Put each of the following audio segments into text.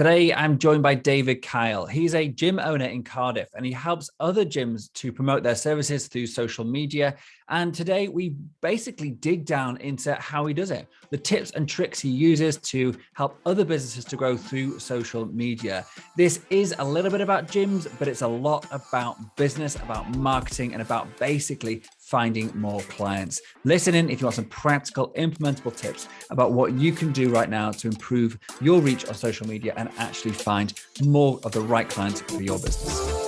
Today, I'm joined by David Kyle. He's a gym owner in Cardiff, and he helps other gyms to promote their services through social media. And today, we basically dig down into how he does it, the tips and tricks he uses to help other businesses to grow through social media. This is a little bit about gyms, but it's a lot about business, about marketing, and about basically finding more clients. Listen in if you want some practical, implementable tips about what you can do right now to improve your reach on social media and actually find more of the right clients for your business.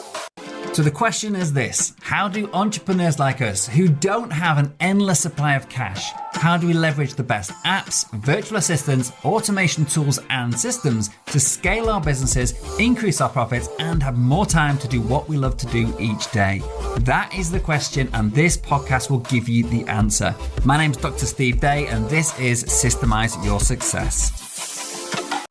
So the question is this: how do entrepreneurs like us who don't have an endless supply of cash, how do we leverage the best apps, virtual assistants, automation tools, and systems to scale our businesses, increase our profits, and have more time to do what we love to do each day? That is the question, and this podcast will give you the answer. My name's Dr. Steve Day, and this is Systemize Your Success.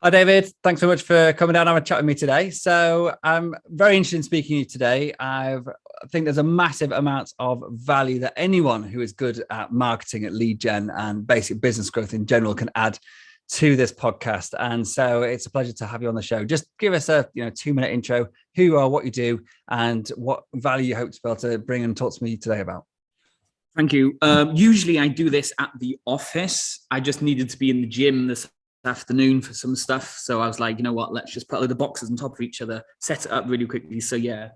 Hi, David. Thanks so much for coming down and having a chat with me today. So I'm very interested in speaking to you today. I think there's a massive amount of value that anyone who is good at marketing, at lead gen, and basic business growth in general can add to this podcast. And so it's a pleasure to have you on the show. Just give us a 2-minute intro, who you are, what you do, and what value you hope to be able to bring and talk to me today about. Thank you. Usually I do this at the office. I just needed to be in the gym this afternoon for some stuff, so I was like, you know what, let's just put the boxes on top of each other, set it up really quickly. So yeah,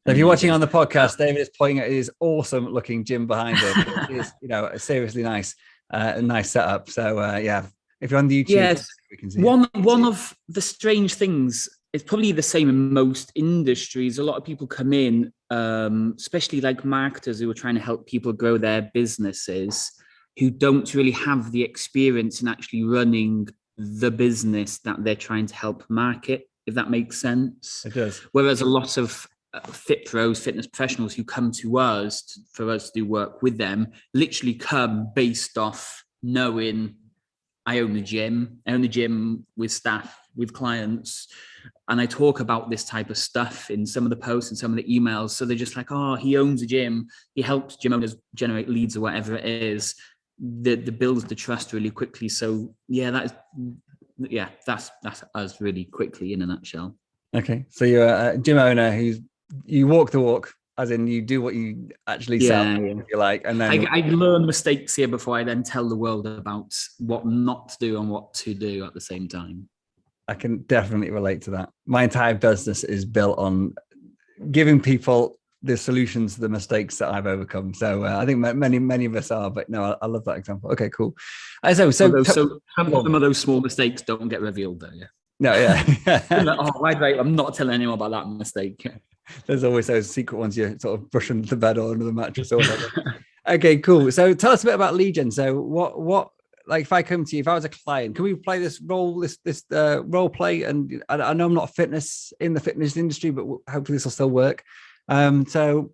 if you're watching on the podcast, David is pointing at his awesome looking gym behind him. It is, a seriously nice setup. So yeah, if you're on the YouTube, yes, we can see one of the strange things, it's probably the same in most industries. A lot of people come in, especially like marketers who are trying to help people grow their businesses, who don't really have the experience in actually running the business that they're trying to help market, if that makes sense. It does. Whereas a lot of FitPros, fitness professionals who come to us for us to do work with them, literally come based off knowing I own a gym with staff, with clients, and I talk about this type of stuff in some of the posts and some of the emails. So they're just like, oh, he owns a gym, he helps gym owners generate leads or whatever it is. That builds the trust really quickly. So yeah, that's us really quickly in a nutshell. Okay, so you're a gym owner you walk the walk, as in you do what you actually sell, if you like, and then I learn mistakes here before I then tell the world about what not to do and what to do at the same time. I can definitely relate to that. My entire business is built on giving people the solutions to the mistakes that I've overcome. So I think many of us are, but no, I love that example. Okay, cool. So some of those small mistakes don't get revealed though. Yeah. No, yeah. I'm not telling anyone about that mistake. There's always those secret ones you sort of brush under the bed or under the mattress or whatever. Okay, cool. So tell us a bit about lead gen. So what, like if I come to you, if I was a client, can we play this role play? And I know I'm not in the fitness industry, but hopefully this will still work. So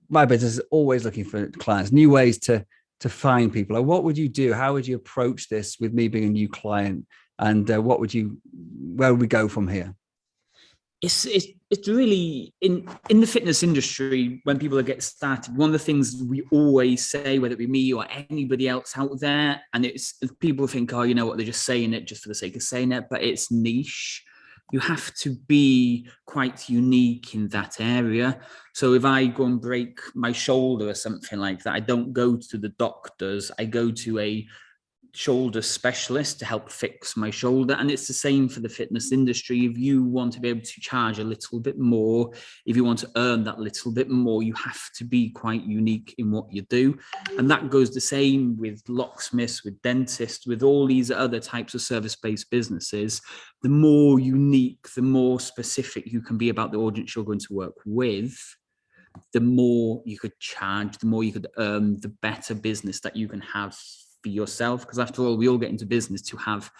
my business is always looking for clients, new ways to find people. Like, what would you do? How would you approach this with me being a new client? And where would we go from here? It's really in the fitness industry, when people get started, one of the things we always say, whether it be me or anybody else out there, and it's people think, oh, you know what, they're just saying it just for the sake of saying it, but it's niche. You have to be quite unique in that area. So if I go and break my shoulder or something like that, I don't go to the doctors. I go to a shoulder specialist to help fix my shoulder. And it's the same for the fitness industry. If you want to be able to charge a little bit more, if you want to earn that little bit more, you have to be quite unique in what you do. And that goes the same with locksmiths, with dentists, with all these other types of service-based businesses. The more unique, the more specific you can be about the audience you're going to work with, the more you could charge, the more you could earn, the better business that you can have for yourself. Because after all, we all get into business to have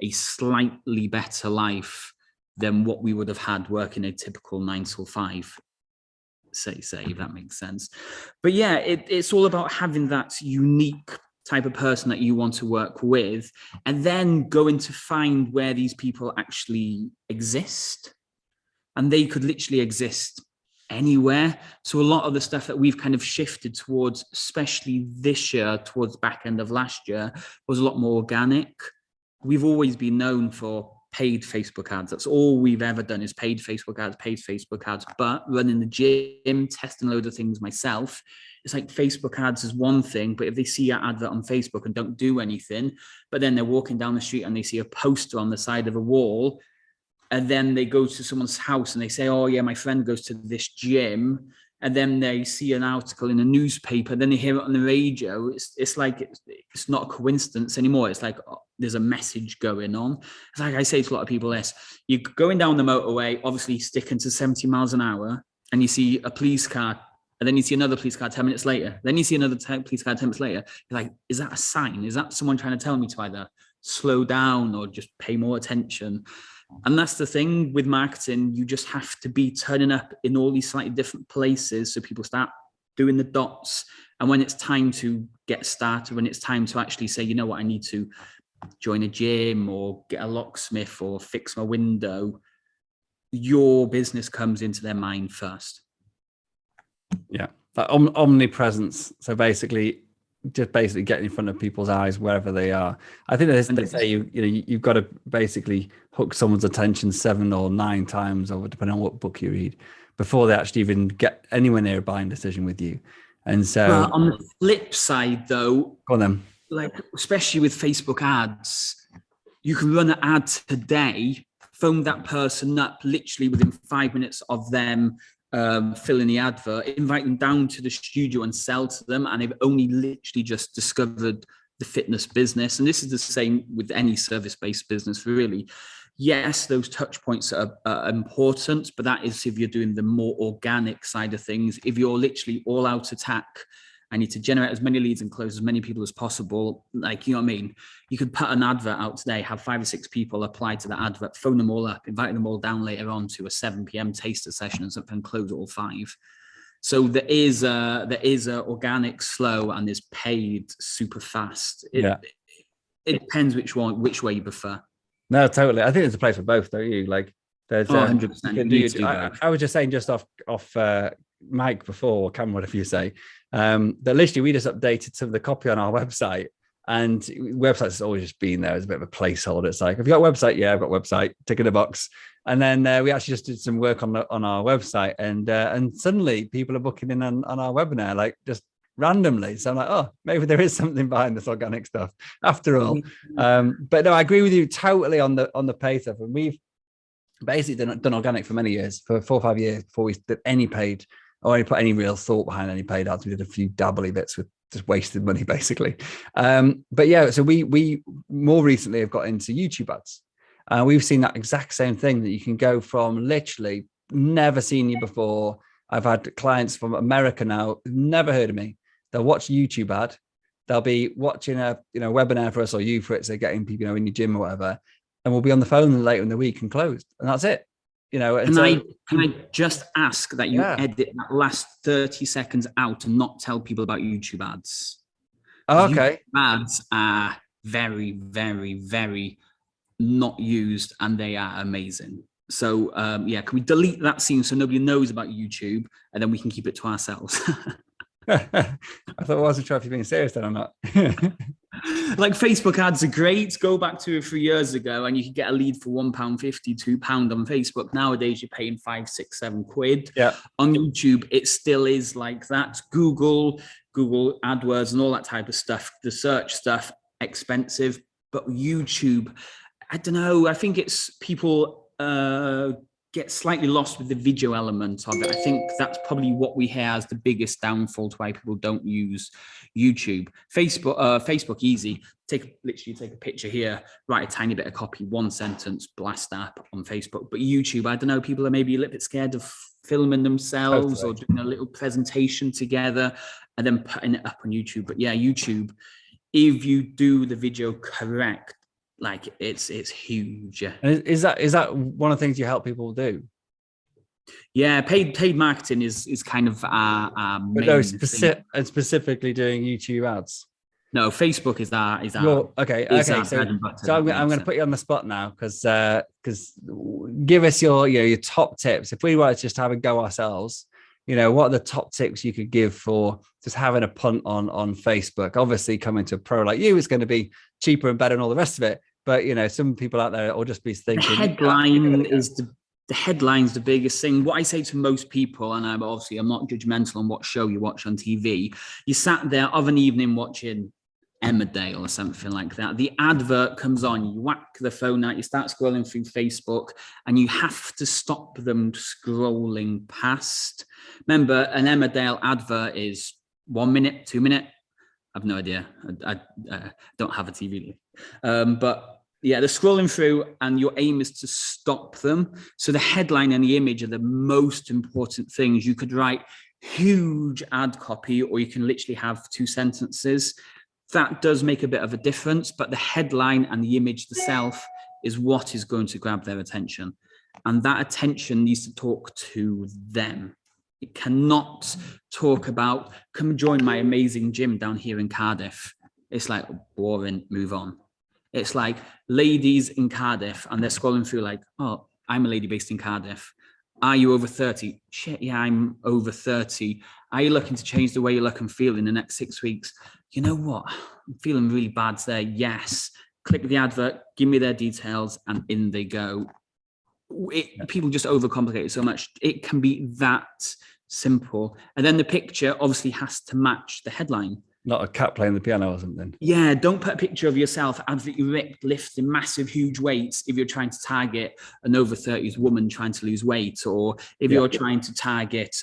a slightly better life than what we would have had working a typical 9 to 5, say, if that makes sense. But yeah, it's all about having that unique type of person that you want to work with, and then going to find where these people actually exist. And they could literally exist anywhere. So a lot of the stuff that we've kind of shifted towards, especially this year, towards the back end of last year, was a lot more organic. we've always been known for paid Facebook ads. That's all we've ever done is paid Facebook ads. But running the gym, testing a load of things myself, it's like Facebook ads is one thing, but if they see an advert on Facebook and don't do anything, but then they're walking down the street and they see a poster on the side of a wall, and then they go to someone's house and they say, oh yeah, my friend goes to this gym, and then they see an article in a newspaper, then they hear it on the radio. It's like, it's not a coincidence anymore. It's like, there's a message going on. It's like I say to a lot of people this, you're going down the motorway, obviously sticking to 70 miles an hour, and you see a police car, and then you see another police car 10 minutes later. Then you see another police car 10 minutes later. You're like, is that a sign? Is that someone trying to tell me to either slow down or just pay more attention? And that's the thing with marketing. You just have to be turning up in all these slightly different places so people start doing the dots. And when it's time to get started, when it's time to actually say, you know what, I need to join a gym or get a locksmith or fix my window, your business comes into their mind first. Yeah, that omnipresence. So basically, just basically getting in front of people's eyes wherever they are. I think they say you've got to basically hook someone's attention 7 or 9 times, or depending on what book you read, before they actually even get anywhere near a buying decision with you. And so, on the flip side, though, go on then. Like especially with Facebook ads, you can run an ad today, phone that person up literally within 5 minutes of them fill in the advert, invite them down to the studio and sell to them, and they've only literally just discovered the fitness business. And this is the same with any service-based business, really. Yes, those touch points are important, but that is if you're doing the more organic side of things. If you're literally all out attack, I need to generate as many leads and close as many people as possible. Like, you know what I mean? You could put an advert out today, have 5 or 6 people apply to the advert, phone them all up, invite them all down later on to a 7 p.m. taster session and something, and close all 5. So there is a organic slow, and there's paid super fast. It depends which way you prefer. No, totally. I think there's a place for both, don't you? Like, there's 100%. I was just saying just off mic before, or camera, whatever you say, that literally we just updated some of the copy on our website, and website's always just been there as a bit of a placeholder. It's like, have you got a website? Yeah, I've got a website, tick in the box. And then we actually just did some work on our website, and suddenly people are booking in on our webinar, like just randomly. So I'm like, oh, maybe there is something behind this organic stuff after all. But no, I agree with you totally on the pay stuff. And we've basically done organic for many years, for 4 or 5 years before we did any paid, or any put any real thought behind any paid ads. We did a few dabbly bits with just wasted money, basically. But yeah, so we more recently have got into YouTube ads. We've seen that exact same thing, that you can go from literally never seen you before. I've had clients from America now, never heard of me. They'll watch a YouTube ad. They'll be watching a webinar for us, or you for it, so getting people in your gym or whatever, and we'll be on the phone later in the week and closed, and that's it. And can I just ask that you edit that last 30 seconds out and not tell people about YouTube ads? Oh, okay. YouTube ads are very, very, very not used, and they are amazing. So can we delete that scene so nobody knows about YouTube, and then we can keep it to ourselves? I thought I wasn't sure if you're being serious then or not. Like, Facebook ads are great. Go back 2 or 3 years ago and you could get a lead for £1.50, £2 on Facebook. Nowadays you're paying 5, 6, 7 quid. Yeah. On YouTube, it still is like that. Google AdWords and all that type of stuff, the search stuff, expensive. But YouTube, I don't know. I think it's people get slightly lost with the video element of it. I think that's probably what we hear as the biggest downfall to why people don't use YouTube. Facebook easy. Literally take a picture here, write a tiny bit of copy, 1 sentence, blast up on Facebook. But YouTube, I don't know, people are maybe a little bit scared of filming themselves or doing a little presentation together and then putting it up on YouTube. But yeah, YouTube, if you do the video correct, like it's huge. And is that one of the things you help people do? Yeah, paid marketing is kind of our main thing. And specifically doing YouTube ads. No, Facebook is our okay. So I'm going to put you on the spot now, because give us your top tips. If we were to just have a go ourselves, what are the top tips you could give for just having a punt on Facebook? Obviously, coming to a pro like you is going to be cheaper and better and all the rest of it. But, you know, some people out there will just be thinking. The headline's the biggest thing. What I say to most people, and I'm not judgmental on what show you watch on TV. You sat there of an evening watching Emmerdale or something like that. The advert comes on, you whack the phone out, you start scrolling through Facebook, and you have to stop them scrolling past. Remember, an Emmerdale advert is 1 minute, 2 minute. I've no idea. I don't have a TV. But yeah, they're scrolling through, and your aim is to stop them. So the headline and the image are the most important things. You could write huge ad copy, or you can literally have 2 sentences. That does make a bit of a difference, but the headline and the image itself is what is going to grab their attention. And that attention needs to talk to them. It cannot talk about, come join my amazing gym down here in Cardiff. It's like, boring, move on. It's like ladies in Cardiff, and they're scrolling through like, oh, I'm a lady based in Cardiff. Are you over 30? Shit, yeah, I'm over 30. Are you looking to change the way you look and feel in the next 6 weeks? You know what? I'm feeling really bad today. Yes. Click the advert, give me their details, and in they go. People just overcomplicate it so much. It can be that simple. And then the picture obviously has to match the headline. Not a cat playing the piano or something. Yeah, don't put a picture of yourself absolutely ripped, lifting massive, huge weights if you're trying to target an over 30s woman trying to lose weight, or if you're trying to target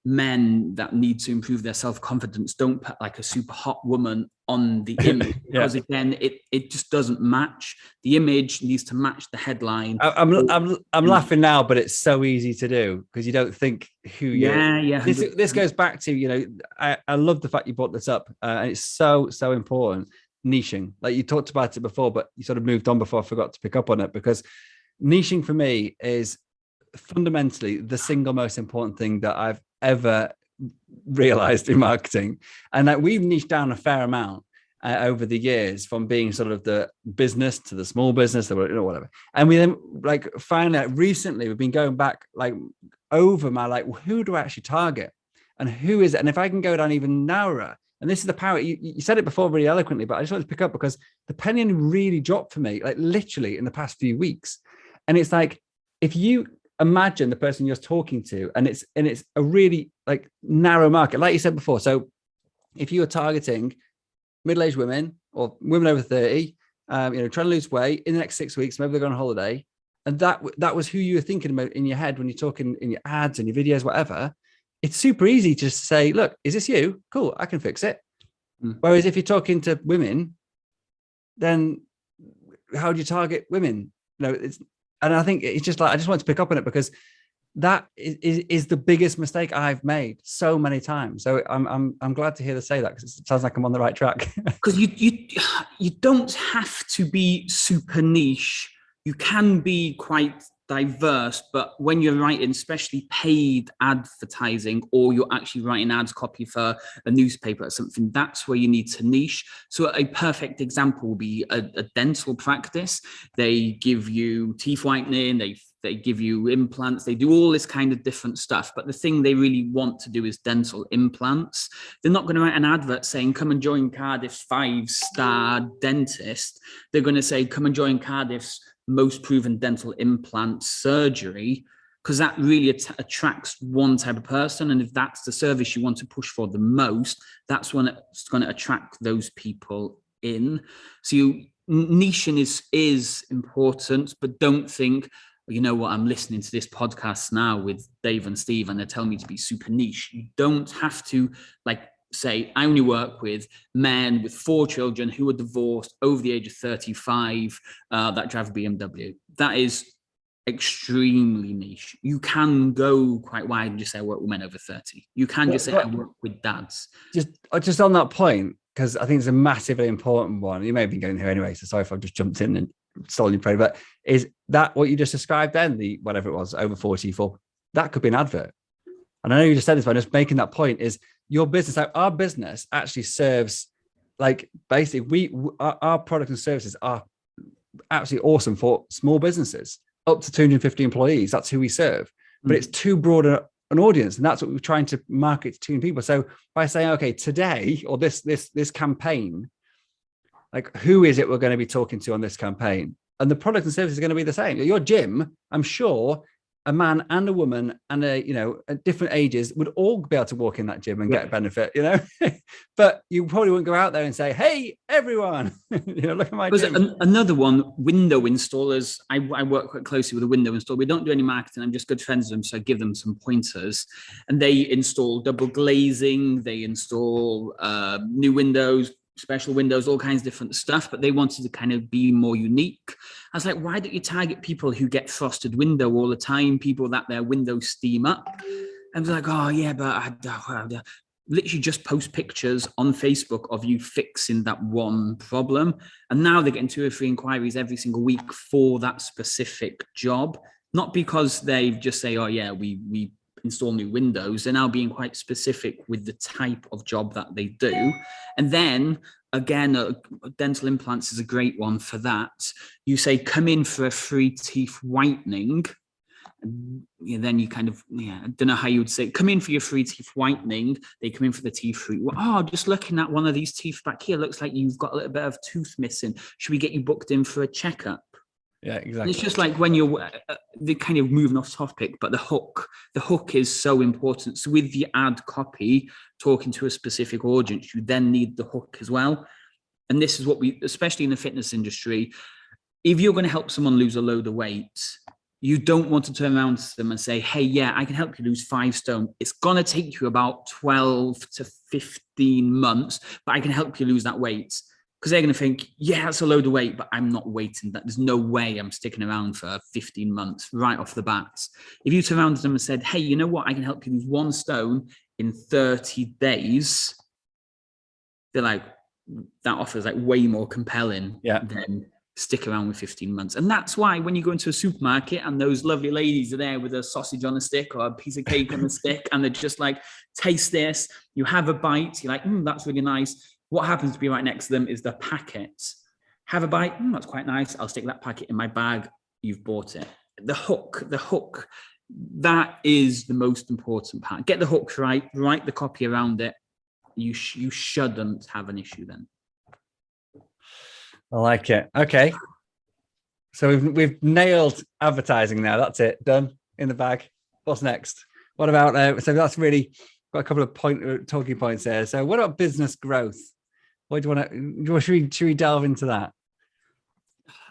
men that need to improve their self-confidence. Don't put like a super hot woman on the image, because again, it just doesn't match. The image needs to match the headline. I'm laughing now, but it's so easy to do because you don't think who you are. Yeah. This goes back to, you know, I love the fact you brought this up, and it's so important. Niching, like you talked about it before, but you sort of moved on before I forgot to pick up on it, because niching for me is fundamentally the single most important thing that I've ever realized in marketing. And like we've niched down a fair amount over the years, from being sort of the business to the small business, or, you know, whatever. And we then like finally, recently, we've been going back like over my, like, who do I actually target and who is it? And if I can go down even narrower, and this is the power, you said it before really eloquently, but I just wanted to pick up because the penny really dropped for me, like literally in the past few weeks. And it's like, if you imagine the person you're talking to, and it's a really like narrow market, like you said before. So if you were targeting middle-aged women or women over 30, you know, trying to lose weight in the next 6 weeks, maybe they're going on holiday, and that was who you were thinking about in your head when you're talking in your ads and your videos, whatever, it's super easy to just say, look, is this you? Cool, I can fix it. Whereas if you're talking to women, then how do you target women? You know, and I think it's just like, I just want to pick up on it because that is the biggest mistake I've made so many times. So I'm glad to hear her say that, because it sounds like I'm on the right track. Because you don't have to be super niche. You can be quite diverse, but when you're writing, especially paid advertising, or you're actually writing ads copy for a newspaper or something, that's where you need to niche. So a perfect example would be a dental practice. They give you teeth whitening, they give you implants, they do all this kind of different stuff. But the thing they really want to do is dental implants. They're not going to write an advert saying, come and join Cardiff's 5-star dentist. They're going to say, come and join Cardiff's most proven dental implant surgery, because that really attracts one type of person. And if that's the service you want to push for the most, that's when it's going to attract those people in. So niching is important, but don't think, you know what, I'm listening to this podcast now with Dave and Steve and they're telling me to be super niche. You don't have to say, I only work with men with 4 children who are divorced over the age of 35 that drive a BMW. That is extremely niche. You can go quite wide and just say I work with men over 30. You can just say I work with dads. Just on that point, because I think it's a massively important one. You may have been going here anyway, so sorry if I've just jumped in and stolen your praise, but is that what you just described then, the whatever it was, over 44? That could be an advert. And I know you just said this, but I'm just making that point, is your business, our business actually serves, like, basically our products and services are absolutely awesome for small businesses up to 250 employees. That's who we serve, but it's too broad an audience, and that's what we're trying to market to people. So by saying, okay, today, or this campaign, like, who is it we're going to be talking to on this campaign? And the product and service is going to be the same. Your gym, I'm sure a man and a woman and at different ages would all be able to walk in that gym and get benefit, but you probably wouldn't go out there and say, hey, everyone, look at my gym. Another one, window installers. I work quite closely with a window installer. We don't do any marketing. I'm just good friends with them. So I give them some pointers, and they install double glazing. They install new windows, special windows, all kinds of different stuff, but they wanted to kind of be more unique. I was like, why don't you target people who get frosted window all the time, people that their windows steam up? And I was like, oh yeah, but I literally just post pictures on Facebook of you fixing that one problem. And now they're getting 2 or 3 inquiries every single week for that specific job. Not because they just say, oh yeah, we install new windows. They're now being quite specific with the type of job that they do. And then again, dental implants is a great one for that. You say, come in for a free teeth whitening. And then you kind of, I don't know how you would say, come in for your free teeth whitening. They come in for the teeth free. Oh, just looking at one of these teeth back here, looks like you've got a little bit of tooth missing. Should we get you booked in for a checkup? Yeah, exactly. And it's just like when you're they're kind of moving off topic, but the hook is so important. So with the ad copy, talking to a specific audience, you then need the hook as well. And this is what we, especially in the fitness industry, if you're going to help someone lose a load of weight, you don't want to turn around to them and say, hey, yeah, I can help you lose 5 stone. It's going to take you about 12 to 15 months, but I can help you lose that weight. Because they're going to think, yeah, that's a load of weight, but I'm not waiting. There's no way I'm sticking around for 15 months right off the bat. If you turn around to them and said, hey, you know what? I can help you lose 1 stone in 30 days. They're like, that offer is like way more compelling than stick around with 15 months. And that's why when you go into a supermarket and those lovely ladies are there with a sausage on a stick or a piece of cake on a stick, and they're just like, taste this, you have a bite, you're like, that's really nice. What happens to be right next to them is the packet. Have a bite. That's quite nice. I'll stick that packet in my bag. You've bought it. The hook, that is the most important part. Get the hook right, write the copy around it. You shouldn't have an issue then. I like it. Okay. So we've nailed advertising now. That's it. Done. In the bag. What's next? What about, so that's really got a couple of talking points there. So what about business growth? What do you want to, should we delve into that?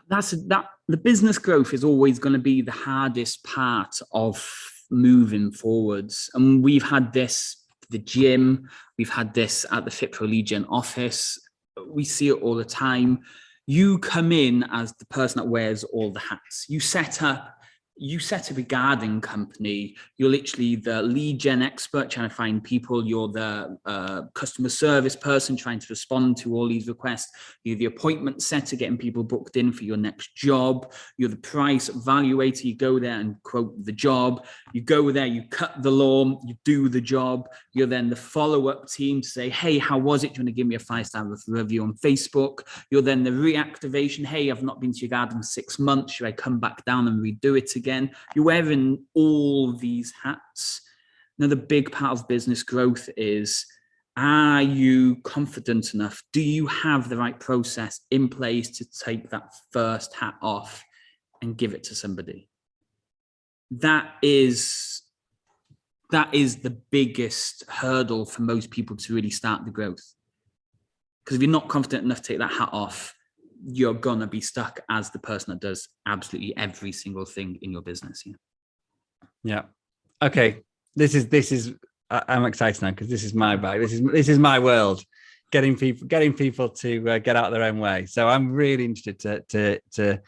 The business growth is always going to be the hardest part of moving forwards. And we've had this, the gym, we've had this at the FitPro Lead Gen office. We see it all the time. You come in as the person that wears all the hats. You set up a garden company. You're literally the lead gen expert trying to find people. You're the customer service person trying to respond to all these requests. You're the appointment setter getting people booked in for your next job. You're the price evaluator. You go there and quote the job. You go there, you cut the lawn, you do the job. You're then the follow-up team to say, hey, how was it? Do you want to give me a 5-star review on Facebook? You're then the reactivation. Hey, I've not been to your garden for 6 months. Should I come back down and redo it again? You're wearing all these hats. Another big part of business growth is, are you confident enough? Do you have the right process in place to take that first hat off and give it to somebody? That is the biggest hurdle for most people to really start the growth. Because if you're not confident enough to take that hat off, you're going to be stuck as the person that does absolutely every single thing in your business. Yeah. Okay. This is I'm excited now because this is my bag. This is my world. Getting people to get out of their own way. So I'm really interested to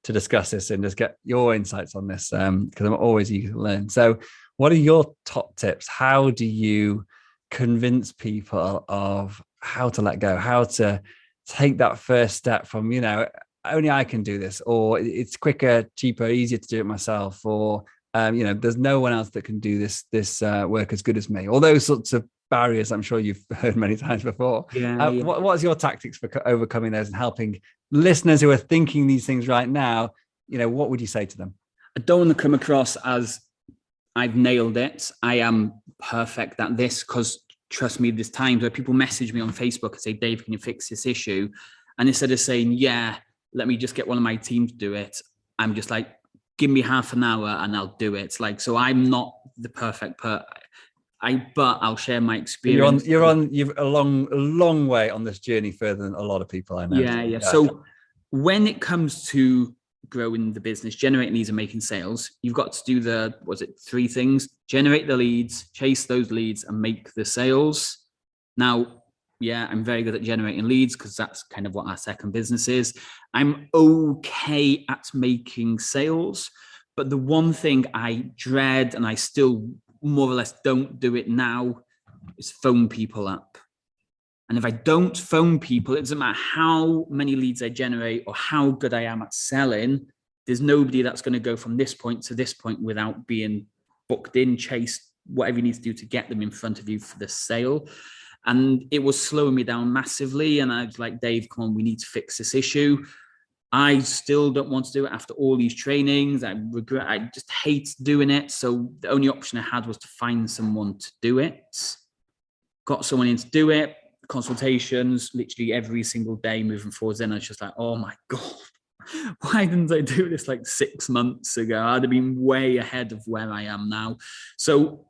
discuss this and just get your insights on this because I'm always eager to learn. So what are your top tips? How do you convince people of how to let go, how to take that first step from, only I can do this, or it's quicker, cheaper, easier to do it myself, or, there's no one else that can do this work as good as me. All those sorts of barriers I'm sure you've heard many times before. What's your tactics for overcoming those and helping listeners who are thinking these things right now? What would you say to them? I don't want to come across as I've nailed it. I am perfect at this, because trust me, there's times where people message me on Facebook and say, Dave, can you fix this issue? And instead of saying, yeah, let me just get one of my team to do it, I'm just like, give me half an hour and I'll do it. Like, so I'm not the perfect but I'll share my experience. You're a long way on this journey, further than a lot of people I know. Yeah. So when it comes to growing the business, generating leads and making sales, you've got to do three things: generate the leads, chase those leads, and make the sales. Now, yeah, I'm very good at generating leads because that's kind of what our second business is. I'm okay at making sales, but the one thing I dread, and I still more or less don't do it now, is phone people up. And if I don't phone people, it doesn't matter how many leads I generate or how good I am at selling, there's nobody that's going to go from this point to this point without being booked in, chased, whatever you need to do to get them in front of you for the sale. And it was slowing me down massively. And I was like, Dave, come on, we need to fix this issue. I still don't want to do it after all these trainings. I just hate doing it. So the only option I had was to find someone to do it. Got someone in to do it, consultations, literally every single day moving forwards. Then I was just like, oh my God, why didn't I do this like 6 months ago? I'd have been way ahead of where I am now. So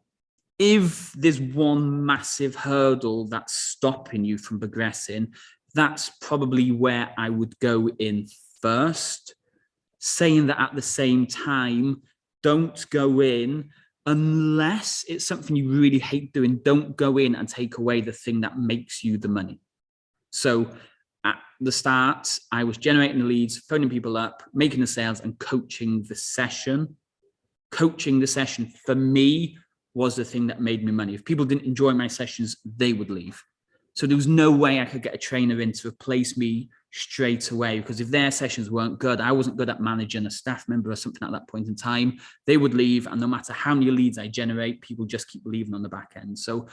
if there's one massive hurdle that's stopping you from progressing, that's probably where I would go in first. Saying that at the same time, don't go in unless it's something you really hate doing. Don't go in and take away the thing that makes you the money. So at the start, I was generating the leads, phoning people up, making the sales, and coaching the session. Coaching the session for me was the thing that made me money. If people didn't enjoy my sessions, they would leave. So there was no way I could get a trainer in to replace me straight away, because if their sessions weren't good, I wasn't good at managing a staff member or something at that point in time, they would leave. And no matter how many leads I generate, people just keep leaving on the back end. So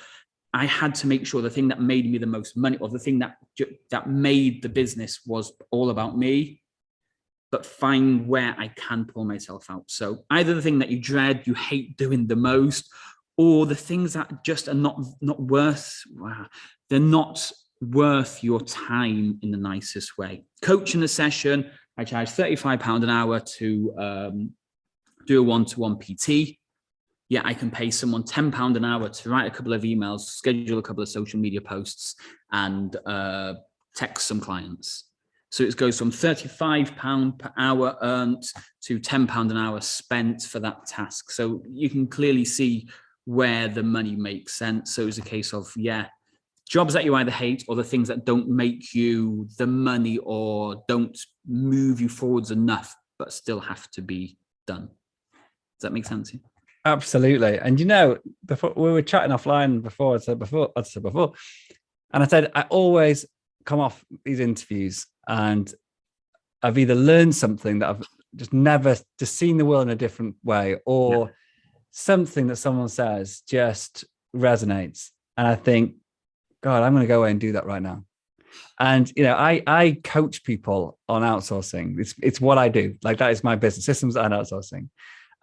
I had to make sure the thing that made me the most money, or the thing that made the business, was all about me, but find where I can pull myself out. So either the thing that you dread, you hate doing the most, or the things that just are not worth, they're not worth your time in the nicest way. Coaching a session, I charge £35 an hour to do a one-to-one PT. Yeah, I can pay someone £10 an hour to write a couple of emails, schedule a couple of social media posts, and text some clients. So it goes from £35 per hour earned to £10 an hour spent for that task. So you can clearly see where the money makes sense. So it's a case of, jobs that you either hate, or the things that don't make you the money or don't move you forwards enough, but still have to be done. Does that make sense? Absolutely. And before we were chatting offline before, I said before, and I said, I always come off these interviews and I've either learned something that I've just never just seen the world in a different way, or something that someone says just resonates. And I think, God, I'm going to go away and do that right now. And, I coach people on outsourcing. It's what I do. Like, that is my business, systems and outsourcing.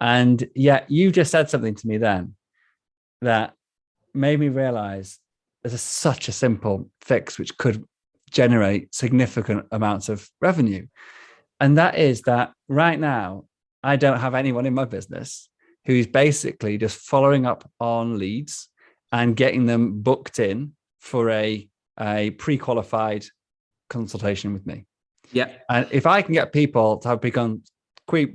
And yet you just said something to me then that made me realize there's such a simple fix which could generate significant amounts of revenue. And that is that right now, I don't have anyone in my business who's basically just following up on leads and getting them booked in for a pre-qualified consultation with me. Yeah. And if I can get people to have become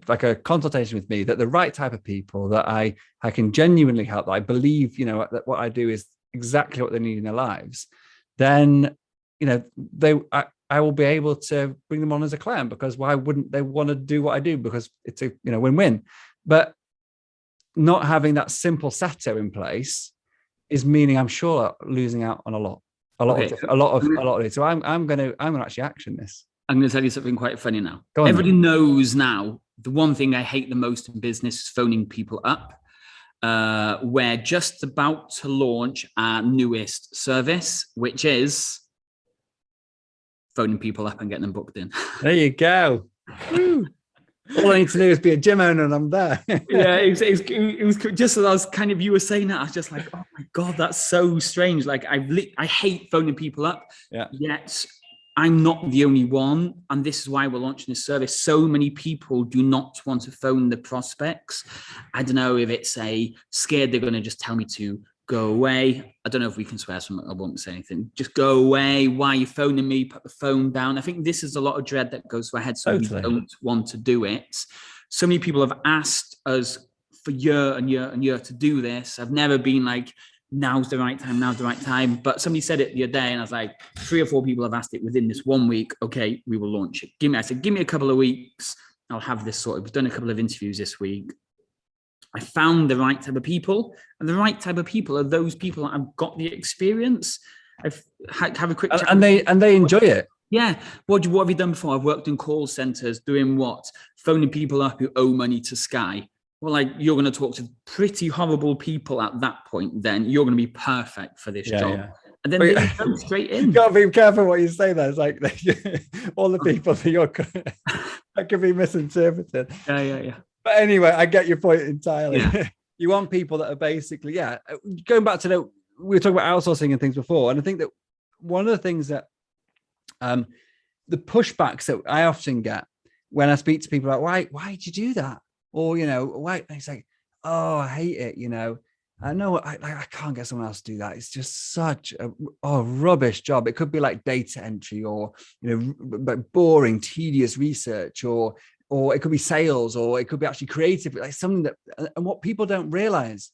like a consultation with me, that the right type of people that I can genuinely help, that I believe, that what I do is exactly what they need in their lives, then, I will be able to bring them on as a client, because why wouldn't they want to do what I do? Because it's a, win-win. But not having that simple setup in place is meaning I'm sure losing out on a lot of it. So I'm going to actually action this. I'm going to tell you something quite funny now. Everybody knows now the one thing I hate the most in business is phoning people up. We're just about to launch our newest service, which is phoning people up and getting them booked in. There you go. All I need to do is be a gym owner and I'm there. Yeah, it was just as I was kind of, you were saying that, I was just like, oh my God, that's so strange. Like I hate phoning people up. Yeah. Yet I'm not the only one, and this is why we're launching this service. So many people do not want to phone the prospects. I don't know if it's scared they're going to just tell me to go away. I don't know if we can swear, so I won't say anything. Just go away. Why are you phoning me? Put the phone down. I think this is a lot of dread that goes to our head, so we don't want to do it. So many people have asked us for year and year and year to do this. I've never been like, now's the right time. But somebody said it the other day, and I was like, 3 or 4 people have asked it within this 1 week. Okay, we will launch it. Give me a couple of weeks. I'll have this sorted. We've done a couple of interviews this week. I found the right type of people, and the right type of people are those people that have got the experience. I've have a quick chat and they enjoy it. Yeah. What have you done before? I've worked in call centers doing what? Phoning people up who owe money to Sky. Well, like, you're going to talk to pretty horrible people at that point, then you're going to be perfect for this job. Yeah. And then they go straight in. You got to be careful what you say there. It's like all the people that could be misinterpreted. Yeah. But anyway, I get your point entirely. Yeah. You want people that are basically, going back to we were talking about outsourcing and things before. And I think that one of the things that the pushbacks that I often get when I speak to people like, why did you do that? Or, why? It's like, oh, I hate it. I know I can't get someone else to do that. It's just such a rubbish job. It could be like data entry or, like boring, tedious research, or it could be sales, or it could be actually creative, like something that, and what people don't realize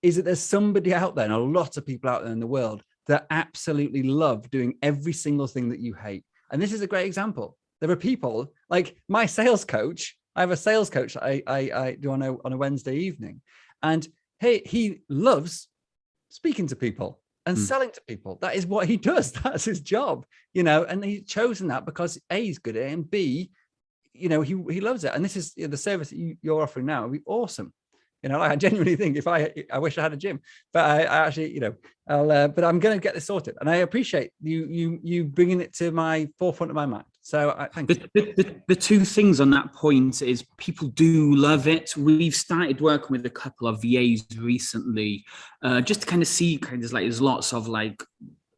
is that there's somebody out there, and a lot of people out there in the world, that absolutely love doing every single thing that you hate. And this is a great example. There are people like my sales coach. I have a sales coach that I do on a Wednesday evening, and he loves speaking to people and selling to people. That is what he does. That's his job, and he's chosen that because A, he's good at it, and B, he loves it. And this is the service that you're offering now would be awesome. I genuinely think if I wish I had a gym, but I actually, but I'm going to get this sorted, and I appreciate you bringing it to my forefront of my mind. So thank you. The 2 things on that point is people do love it. We've started working with a couple of VAs recently, just to kind of see, there's lots of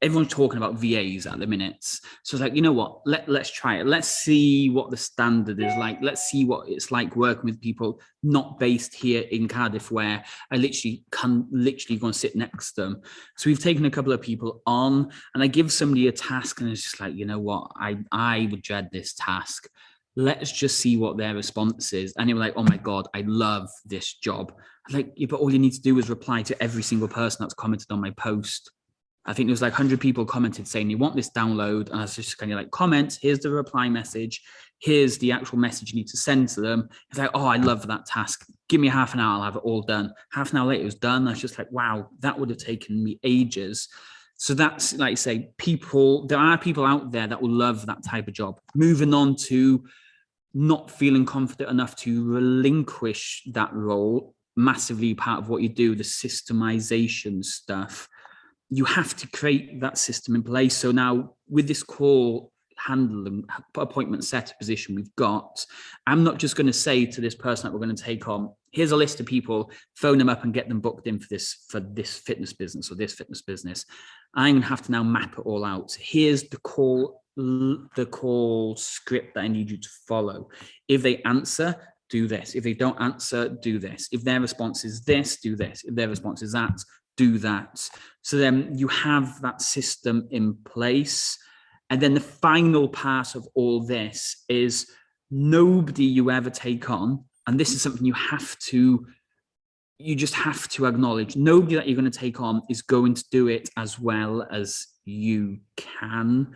everyone's talking about VAs at the minute. So it's like, you know what, let's try it. Let's see what the standard is like. Let's see what it's like working with people not based here in Cardiff, where I literally go and sit next to them. So we've taken a couple of people on, and I give somebody a task, and it's just like, you know what, I would dread this task. Let's just see what their response is. And they were like, oh my God, I love this job. I'm like, yeah, but all you need to do is reply to every single person that's commented on my post. I think there was 100 people commented saying, you want this download? And I was just kind of like, comment, here's the reply message. Here's the actual message you need to send to them. It's like, oh, I love that task. Give me half an hour, I'll have it all done. Half an hour later, it was done. I was just like, wow, that would have taken me ages. So that's, like I say, there are people out there that will love that type of job. Moving on to not feeling confident enough to relinquish that role, massively part of what you do, the systemization stuff. You have to create that system in place. So now with this call handling appointment set position we've got, I'm not just going to say to this person that we're going to take on, here's a list of people, phone them up and get them booked in for this fitness business or this fitness business. I'm going to have to now map it all out. Here's the call script that I need you to follow. If they answer, do this. If they don't answer, do this. If their response is this, do this. If their response is that, do that. So then you have that system in place. And then the final part of all this is nobody you ever take on, and this is something you just have to acknowledge, nobody that you're going to take on is going to do it as well as you can.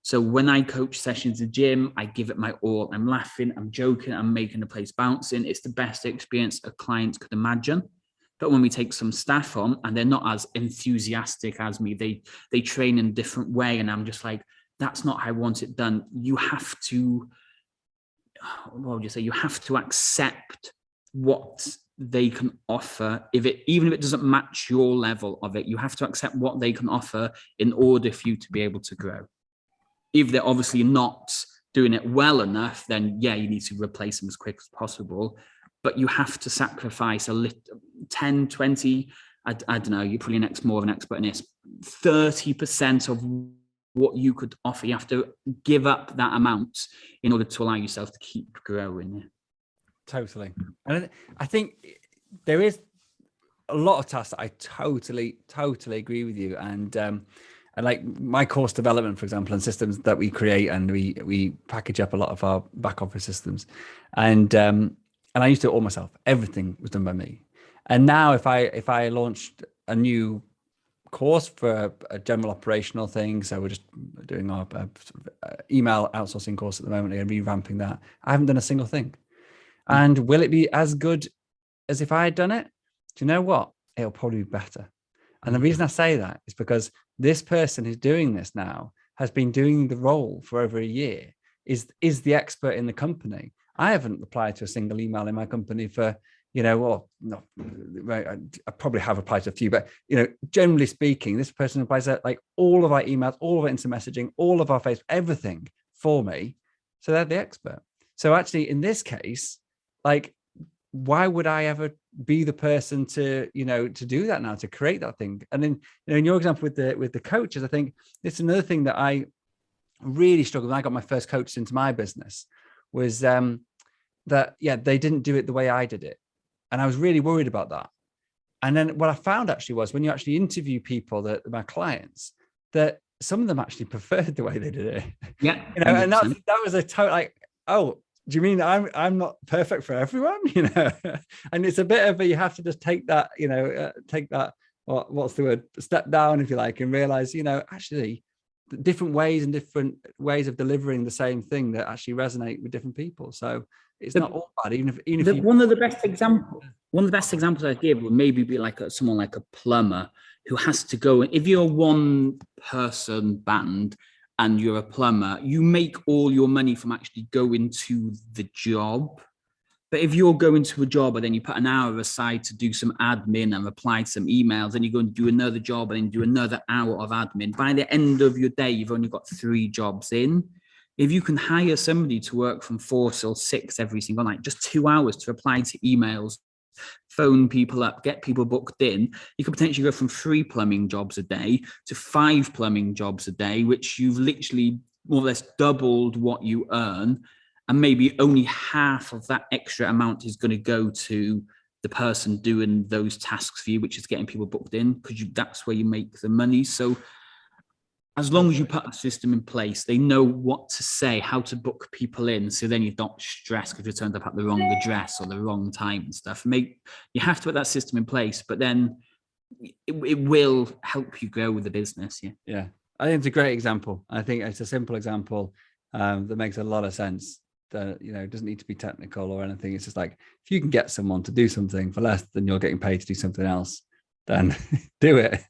So when I coach sessions in the gym, I give it my all. I'm laughing, I'm joking, I'm making the place bouncing. It's the best experience a client could imagine. But when we take some staff on and they're not as enthusiastic as me, they train in a different way, and I'm just like, that's not how I want it done. You have to, what would you say? You have to accept what they can offer. Even if it doesn't match your level of it, you have to accept what they can offer in order for you to be able to grow. If they're obviously not doing it well enough, then yeah, you need to replace them as quick as possible. But you have to sacrifice a little, 10, 20, I don't know, you're probably more of an expert in this, 30% of what you could offer. You have to give up that amount in order to allow yourself to keep growing. Totally. And I think there is a lot of tasks that I totally agree with you. And like my course development, for example, and systems that we create, and we package up a lot of our back office systems. And I used to do it all myself. Everything was done by me. And now if I launched a new course for a general operational thing, so we're just doing our email outsourcing course at the moment and revamping that, I haven't done a single thing. And will it be as good as if I had done it? Do you know what? It'll probably be better. And the reason I say that is because this person who's doing this now has been doing the role for over a year, is the expert in the company. I haven't replied to a single email in my company for, well, no, I probably have replied to a few, but, generally speaking, this person replies to like all of our emails, all of our instant messaging, all of our Facebook, everything for me. So they're the expert. So actually in this case, like, why would I ever be the person to, to do that now, to create that thing? And then, in your example with the coaches, I think it's another thing that I really struggled when I got my first coaches into my business was that, they didn't do it the way I did it. And I was really worried about that. And then what I found actually was when you actually interview people, my clients, that some of them actually preferred the way they did it. Yeah. And that was a total like, oh, do you mean I'm not perfect for everyone? And it's a bit of you have to just take that, what's the word, step down, if you like, and realize, actually different ways and different ways of delivering the same thing that actually resonate with different people. So it's not all bad, even if one of the best examples I give would maybe be like someone like a plumber who has to go. If you're a one person band and you're a plumber, you make all your money from actually going to the job. But if you're going to a job and then you put an hour aside to do some admin and reply to some emails, and you go and do another job and then do another hour of admin, by the end of your day, you've only got 3 jobs in. If you can hire somebody to work from 4 till 6 every single night, just 2 hours to reply to emails, phone people up, get people booked in, you could potentially go from 3 plumbing jobs a day to 5 plumbing jobs a day, which you've literally more or less doubled what you earn. And maybe only half of that extra amount is going to go to the person doing those tasks for you, which is getting people booked in, because that's where you make the money. So as long as you put a system in place, they know what to say, how to book people in. So then you're not stressed because you turned up at the wrong address or the wrong time and stuff. You have to put that system in place, but then it will help you grow with the business. Yeah. I think it's a great example. I think it's a simple example that makes a lot of sense. That, it doesn't need to be technical or anything. It's just like, if you can get someone to do something for less than you're getting paid to do something else, then do it.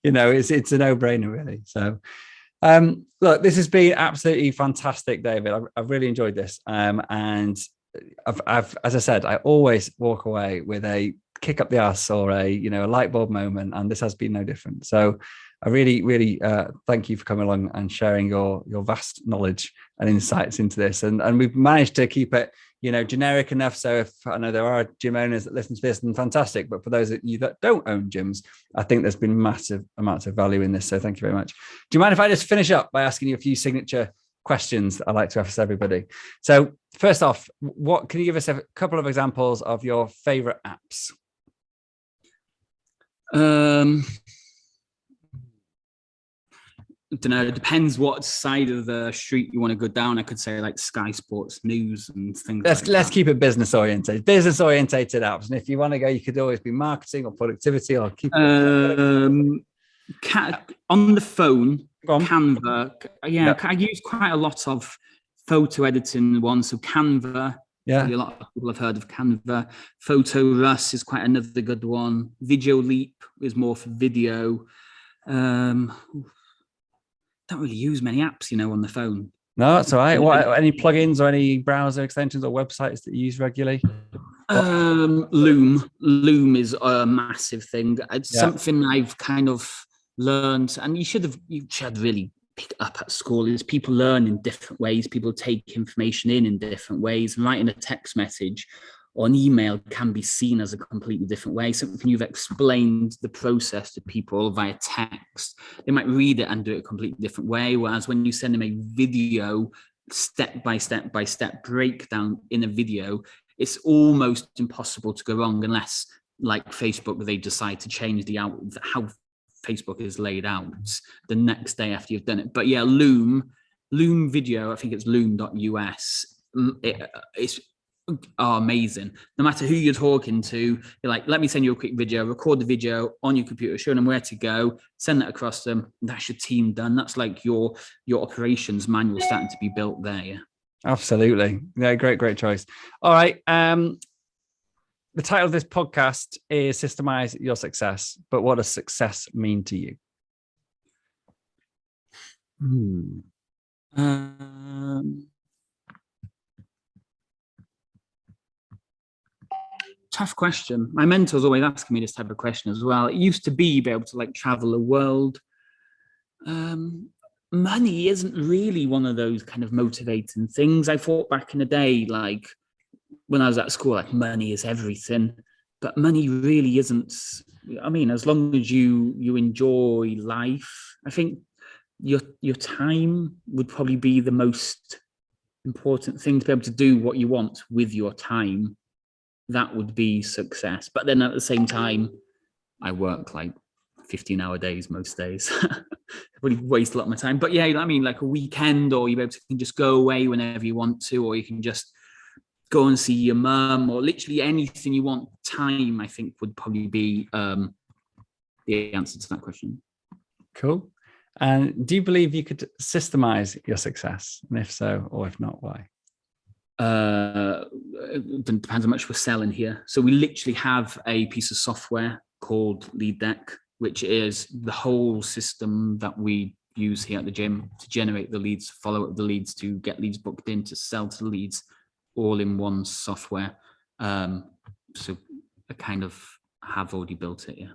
It's a no-brainer, really. So look, this has been absolutely fantastic, David. I've really enjoyed this. And I've, as I said, I always walk away with a kick up the ass or a light bulb moment, and this has been no different. So I really, really thank you for coming along and sharing your vast knowledge and insights into this. And we've managed to keep it, generic enough. So if I know there are gym owners that listen to this, and fantastic, but for those of you that don't own gyms, I think there's been massive amounts of value in this. So thank you very much. Do you mind if I just finish up by asking you a few signature questions I like to ask everybody? So first off, can you give us a couple of examples of your favorite apps? I don't know. It depends what side of the street you want to go down. I could say like Sky Sports News and things. Let's keep it business oriented apps. And if you want to go, you could always be marketing or productivity or keep on the phone. Canva. Yeah, I use quite a lot of photo editing ones. So Canva. Yeah, a lot of people have heard of Canva. Photo Rush is quite another good one. Video Leap is more for video. Don't really use many apps, on the phone. No, that's all right. Any plugins or any browser extensions or websites that you use regularly? Loom is a massive thing. It's something I've kind of learned, and you should really pick up at school. Is people learn in different ways. People take information in different ways. And writing a text message or an email can be seen as a completely different way. Something you've explained the process to people via text, they might read it and do it a completely different way. Whereas when you send them a video, step by step breakdown in a video, it's almost impossible to go wrong unless, like Facebook, they decide to change how Facebook is laid out the next day after you've done it. But yeah, Loom video, I think it's loom.us. It's amazing. No matter who you're talking to, you're like, let me send you a quick video, record the video on your computer, showing them where to go, send that across them. That's your team done. That's like your operations manual starting to be built there. Yeah. Absolutely. Yeah, great choice. All right. The title of this podcast is Systemize Your Success, but what does success mean to you? Tough question. My mentor's always asking me this type of question as well. It used to be able to like travel the world. Money isn't really one of those kind of motivating things. I thought back in the day, like when I was at school, like money is everything, but money really isn't. I mean, as long as you enjoy life, I think your time would probably be the most important thing, to be able to do what you want with your time. That would be success. But then at the same time, I work like 15-hour days most days. I really waste a lot of my time. But yeah, I mean, like a weekend, or you can just go away whenever you want to, or you can just go and see your mum, or literally anything you want. Time, I think, would probably be the answer to that question. Cool. And do you believe you could systemize your success? And if so, or if not, why? It depends how much we're selling here. So we literally have a piece of software called Lead Deck, which is the whole system that we use here at the gym to generate the leads, follow up the leads, to get leads booked in, to sell to the leads, all in one software. So I kind of have already built it. Yeah.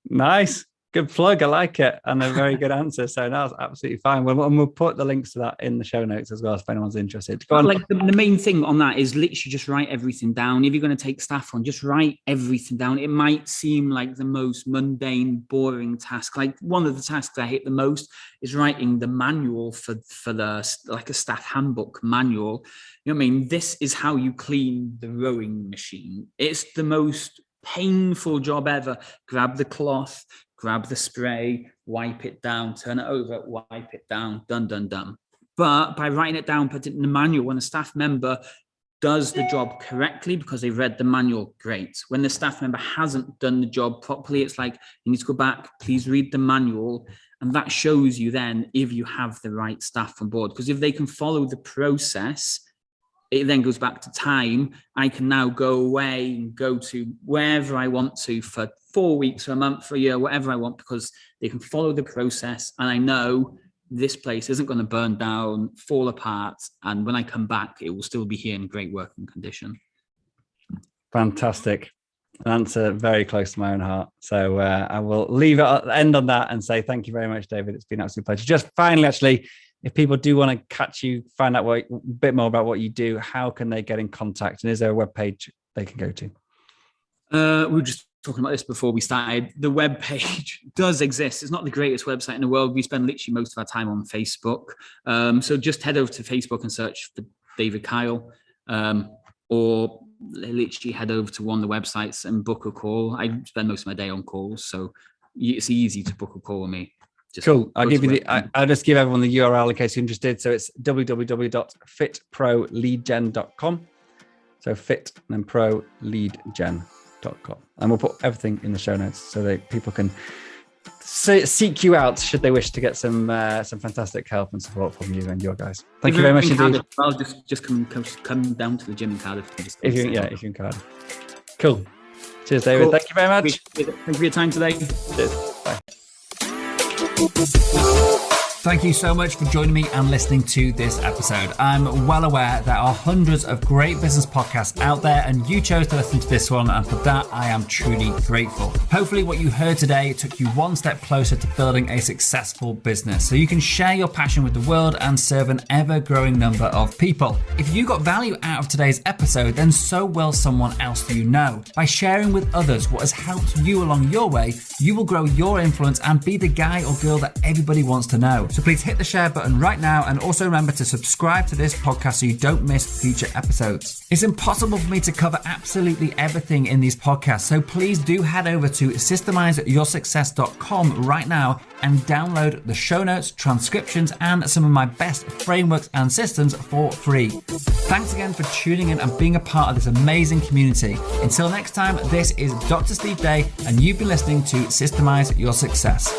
Nice. Good plug. I like it. And a very good answer. So that's absolutely fine. We'll put the links to that in the show notes as well, if anyone's interested. Go on. Like the main thing on that is literally just write everything down. If you're going to take staff on, just write everything down. It might seem like the most mundane, boring task. Like one of the tasks I hate the most is writing the manual for the, like a staff handbook manual. You know what I mean? This is how you clean the rowing machine. It's the most painful job ever. Grab the cloth, grab the spray, wipe it down, turn it over, wipe it down, done. But by writing it down, put it in the manual, when a staff member does the job correctly because they've read the manual, great. When the staff member hasn't done the job properly, it's like, you need to go back, please read the manual. And that shows you then if you have the right staff on board. Because if they can follow the process, it then goes back to time. I can now go away and go to wherever I want to for 4 weeks, or a month, for a year, whatever I want, because they can follow the process. And I know this place isn't going to burn down, fall apart. And when I come back, it will still be here in great working condition. Fantastic. An answer very close to my own heart. So I will leave it end on that and say thank you very much, David. It's been an absolute pleasure. Just finally, actually, if people do want to catch you, find out a bit more about what you do, how can they get in contact? And is there a webpage they can go to? We were just talking about this before we started. The webpage does exist. It's not the greatest website in the world. We spend literally most of our time on Facebook. So just head over to Facebook and search for David Kyle, or literally head over to one of the websites and book a call. I spend most of my day on calls, so it's easy to book a call with me. Cool. I'll just give everyone the URL in case you're interested. So it's www.FitProLeadGen.com. So fit and then pro leadgen.com. And we'll put everything in the show notes so that people can seek you out should they wish to get some fantastic help and support from you and your guys. Thank you very much indeed. I'll just come down to the gym in Cardiff. If you're in Cardiff. Cool. Cheers, David. Cool. Thank you very much. Thank you for your time today. Cheers. Bye. Thank you so much for joining me and listening to this episode. I'm well aware there are hundreds of great business podcasts out there, and you chose to listen to this one, and for that, I am truly grateful. Hopefully what you heard today took you one step closer to building a successful business so you can share your passion with the world and serve an ever-growing number of people. If you got value out of today's episode, then so will someone else that you know. By sharing with others what has helped you along your way, you will grow your influence and be the guy or girl that everybody wants to know. So please hit the share button right now, and also remember to subscribe to this podcast so you don't miss future episodes. It's impossible for me to cover absolutely everything in these podcasts, so please do head over to systemizeyoursuccess.com right now and download the show notes, transcriptions, and some of my best frameworks and systems for free. Thanks again for tuning in and being a part of this amazing community. Until next time, this is Dr. Steve Day, and you've been listening to Systemize Your Success.